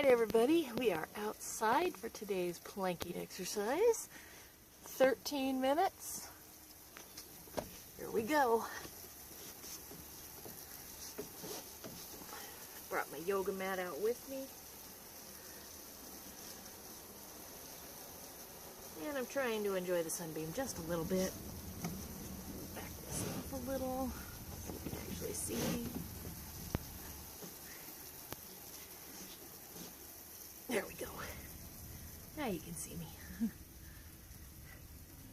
Alright everybody, we are outside for today's planking exercise. 13 minutes. Here we go. Brought my yoga mat out with me. And I'm trying to enjoy the sunbeam just a little bit. Back this up a little so you can actually see. There we go. Now you can see me.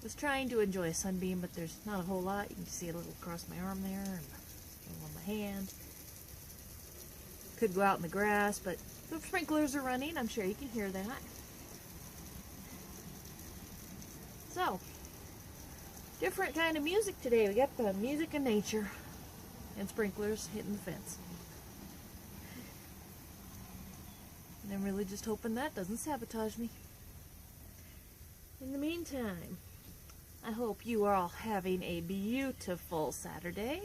Was trying to enjoy a sunbeam, but there's not a whole lot. You can see a little across my arm there, and a little on my hand. Could go out in the grass, but the sprinklers are running. I'm sure you can hear that. So, different kind of music today. We got the music of nature and sprinklers hitting the fence. And I'm really just hoping that doesn't sabotage me. In the meantime, I hope you are all having a beautiful Saturday.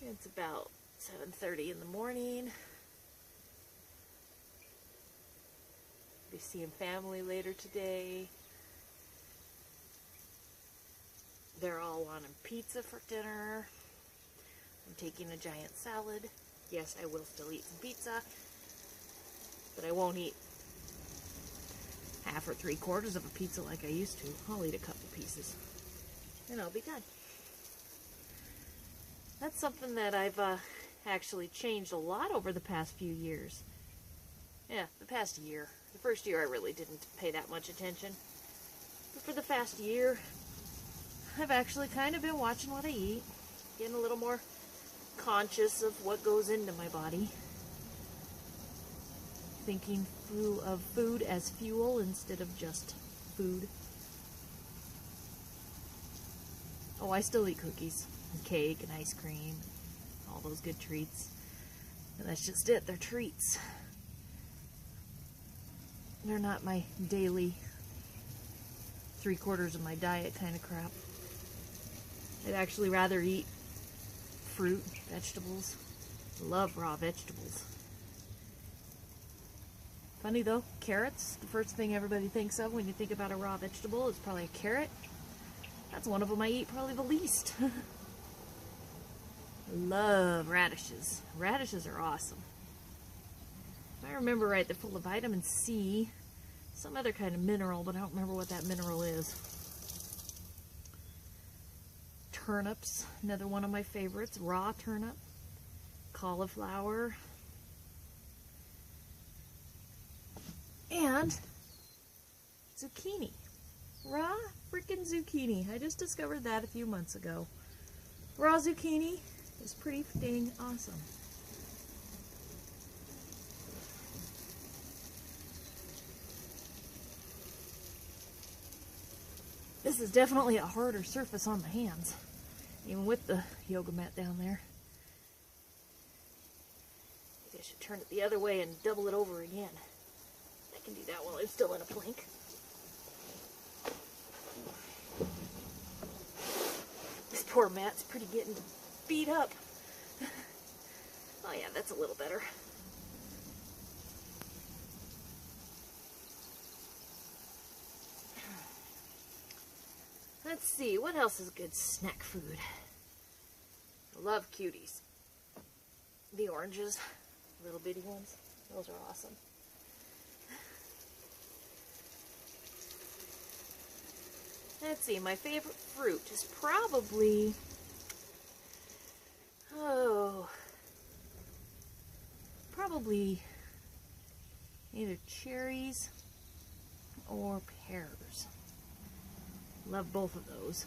It's about 7:30 in the morning. Be seeing family later today. They're all wanting pizza for dinner. I'm taking a giant salad. Yes, I will still eat some pizza, but I won't eat half or 3/4 of a pizza like I used to. I'll eat a couple pieces, and I'll be done. That's something that I've actually changed a lot over the past few years. Yeah, the past year. The first year I really didn't pay that much attention. But for the past year, I've actually kind of been watching what I eat, getting a little more conscious of what goes into my body. Thinking of food as fuel instead of just food. Oh, I still eat cookies and cake and ice cream, and all those good treats. And that's just it, they're treats. They're not my daily 3/4 of my diet kind of crap. I'd actually rather eat fruit, vegetables. Love raw vegetables. Funny though, carrots, the first thing everybody thinks of when you think about a raw vegetable is probably a carrot. That's one of them I eat probably the least. Love radishes. Radishes are awesome. If I remember right, they're full of vitamin C, some other kind of mineral, but I don't remember what that mineral is. Turnips, another one of my favorites, raw turnip. Cauliflower. And zucchini. Raw freaking zucchini. I just discovered that a few months ago. Raw zucchini is pretty dang awesome. This is definitely a harder surface on the hands, even with the yoga mat down there. Maybe I should turn it the other way and double it over again. I can do that while I'm still in a plank. This poor mat's pretty getting beat up. Oh yeah, that's a little better. Let's see, what else is good snack food? I love cuties. The oranges, little bitty ones, those are awesome. Let's see, my favorite fruit is probably, probably either cherries or pears. Love both of those.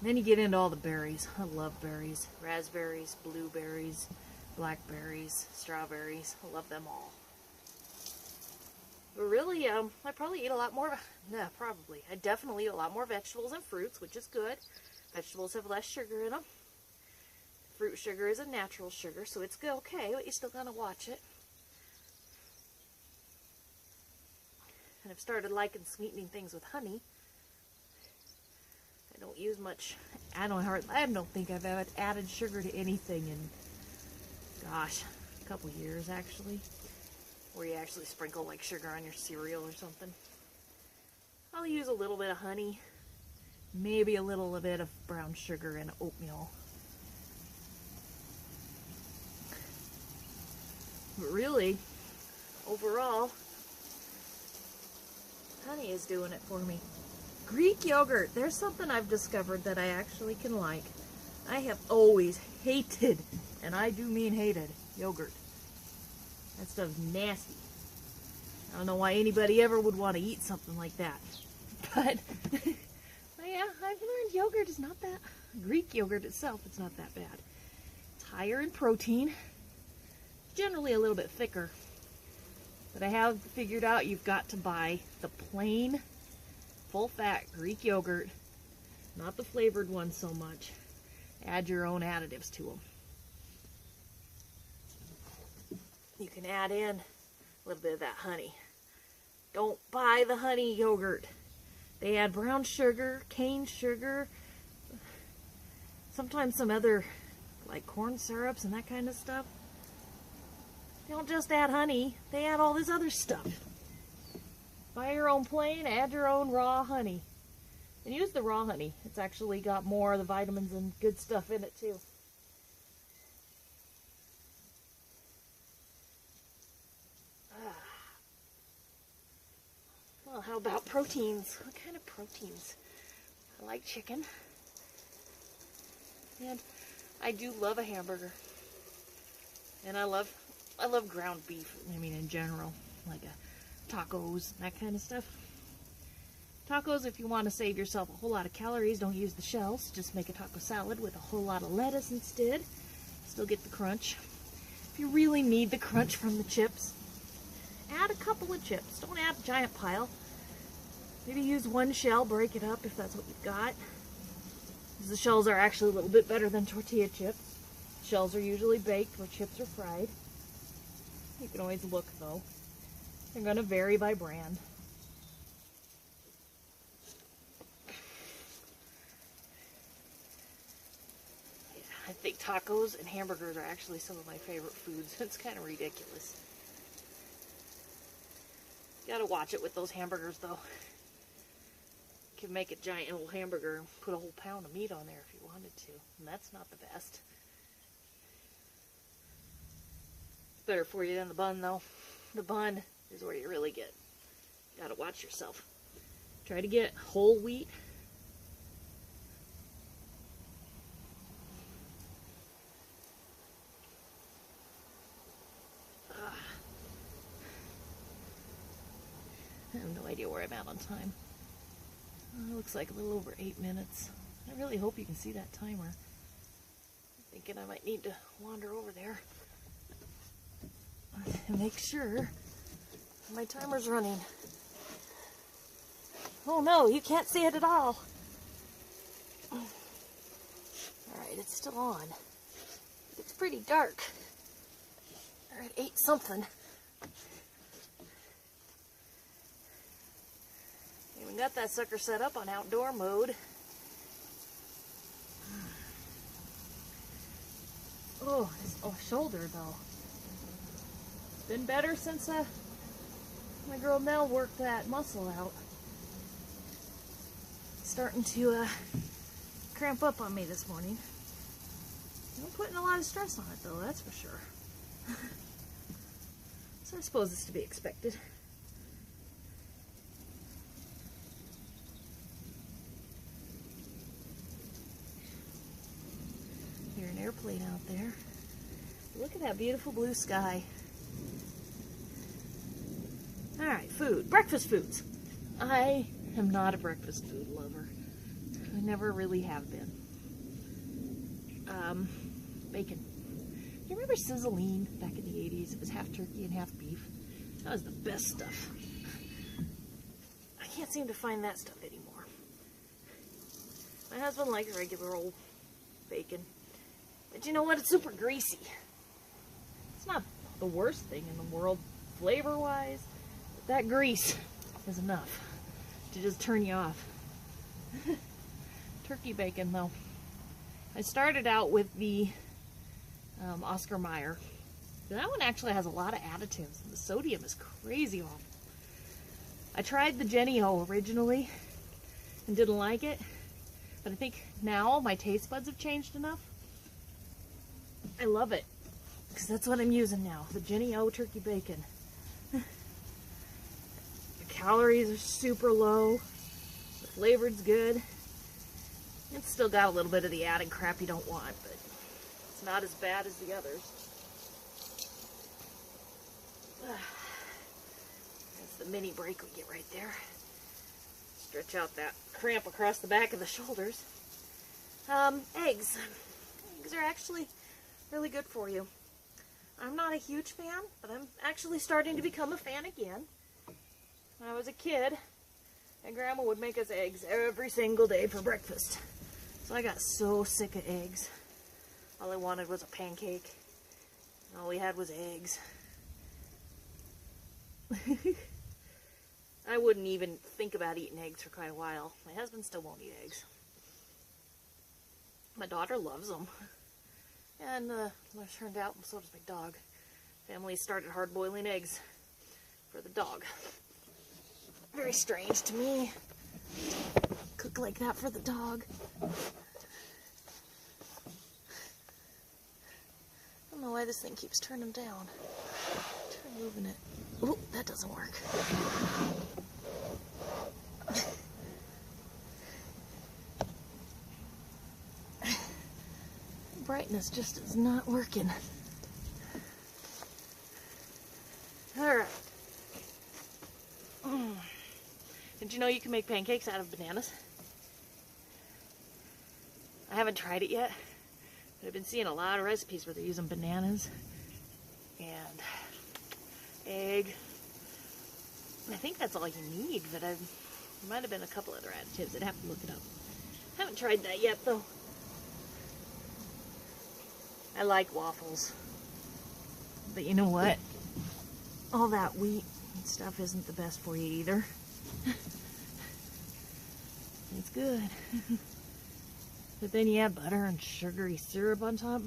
And then you get into all the berries. I love berries. Raspberries, blueberries, blackberries, strawberries. I love them all. But really, I probably eat a lot more, I definitely eat a lot more vegetables and fruits, which is good. Vegetables have less sugar in them. Fruit sugar is a natural sugar, so it's good, okay, but you still gotta watch it. And I've started liking sweetening things with honey. I don't use much, I don't think I've ever added sugar to anything in gosh, a couple years actually, where you actually sprinkle like sugar on your cereal or something. I'll use a little bit of honey, maybe a little bit of brown sugar and oatmeal. But really, overall, honey is doing it for me. Greek yogurt, there's something I've discovered that I actually can like. I have always hated, and I do mean hated, yogurt. That stuff's nasty. I don't know why anybody ever would want to eat something like that. But yeah, I've learned yogurt is not that, Greek yogurt itself, it's not that bad. It's higher in protein, generally a little bit thicker. But I have figured out you've got to buy the plain, full-fat Greek yogurt, not the flavored one so much. Add your own additives to them. You can add in a little bit of that honey. Don't buy the honey yogurt. They add brown sugar, cane sugar, sometimes some other like corn syrups and that kind of stuff. They don't just add honey, they add all this other stuff. Buy your own plain, add your own raw honey. And use the raw honey. It's actually got more of the vitamins and good stuff in it too. Well, how about proteins? What kind of proteins? I like chicken. And I do love a hamburger. And I love ground beef, I mean in general. Like tacos, that kind of stuff. Tacos, if you want to save yourself a whole lot of calories, don't use the shells. Just make a taco salad with a whole lot of lettuce instead. Still get the crunch. If you really need the crunch from the chips, add a couple of chips. Don't add a giant pile. Maybe use one shell, break it up if that's what you've got. Because the shells are actually a little bit better than tortilla chips. Shells are usually baked where chips are fried. You can always look though. They're going to vary by brand. I think tacos and hamburgers are actually some of my favorite foods. It's kind of ridiculous. You gotta watch it with those hamburgers though. You can make a giant old hamburger and put a whole pound of meat on there if you wanted to. And that's not the best. It's better for you than the bun though. The bun is where you really get. You gotta watch yourself. Try to get whole wheat. I have no idea where I'm at on time. It looks like a little over 8 minutes. I really hope you can see that timer. I'm thinking I might need to wander over there and make sure my timer's running. Oh no, you can't see it at all. Alright, it's still on. It's pretty dark. Alright, 8 something. We got that sucker set up on outdoor mode. Oh, his shoulder though. It's been better since my girl Nell worked that muscle out. It's starting to cramp up on me this morning. I'm putting a lot of stress on it though, that's for sure. So I suppose it's to be expected. An airplane out there. Look at that beautiful blue sky. Alright, food. Breakfast foods. I am not a breakfast food lover. I never really have been. Bacon. You remember Sizzling back in the 80s? It was half turkey and half beef. That was the best stuff. I can't seem to find that stuff anymore. My husband likes regular old bacon. But you know what? It's super greasy. It's not the worst thing in the world, flavor-wise. But that grease is enough to just turn you off. Turkey bacon, though. I started out with the Oscar Mayer. That one actually has a lot of additives. The sodium is crazy awful. I tried the Jennie-O originally and didn't like it, but I think now my taste buds have changed enough. I love it, because that's what I'm using now, the Jennie-O turkey bacon. The calories are super low, the flavor's good. It's still got a little bit of the added crap you don't want, but it's not as bad as the others. That's the mini break we get right there. Stretch out that cramp across the back of the shoulders. Eggs. Eggs are actually really good for you. I'm not a huge fan, but I'm actually starting to become a fan again. When I was a kid, my grandma would make us eggs every single day for breakfast. So I got so sick of eggs. All I wanted was a pancake. All we had was eggs. I wouldn't even think about eating eggs for quite a while. My husband still won't eat eggs. My daughter loves them. And it turned out, so does my dog. Family started hard-boiling eggs for the dog. Very strange to me. Cook like that for the dog. I don't know why this thing keeps turning down. Try moving it. Oh, that doesn't work. Brightness just is not working. Alright. Did you know you can make pancakes out of bananas? I haven't tried it yet, but I've been seeing a lot of recipes where they're using bananas and egg. I think that's all you need, but there might have been a couple other additives. I'd have to look it up. Haven't tried that yet, though. I like waffles. But you know what? All that wheat and stuff isn't the best for you either. It's good. But then you add butter and sugary syrup on top.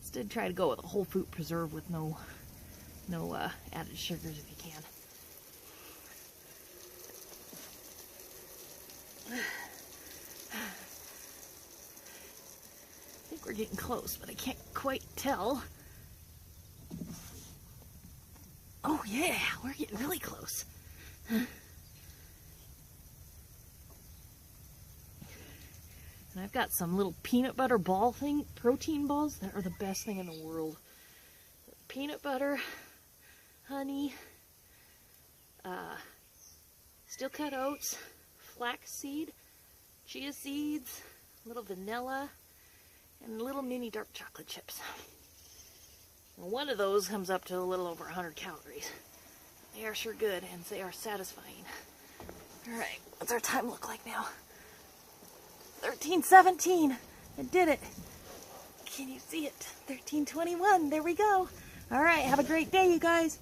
Instead, try to go with a whole fruit preserve with no added sugars if you can. I think we're getting close, but I can't quite tell. Oh yeah, we're getting really close. And I've got some little peanut butter ball protein balls that are the best thing in the world. Peanut butter, honey, steel cut oats, flaxseed, chia seeds, a little vanilla, and little mini dark chocolate chips. And one of those comes up to a little over 100 calories. They are sure good, and they are satisfying. Alright, what's our time look like now? 13:17. I did it. Can you see it? 13:21. There we go. Alright, have a great day, you guys.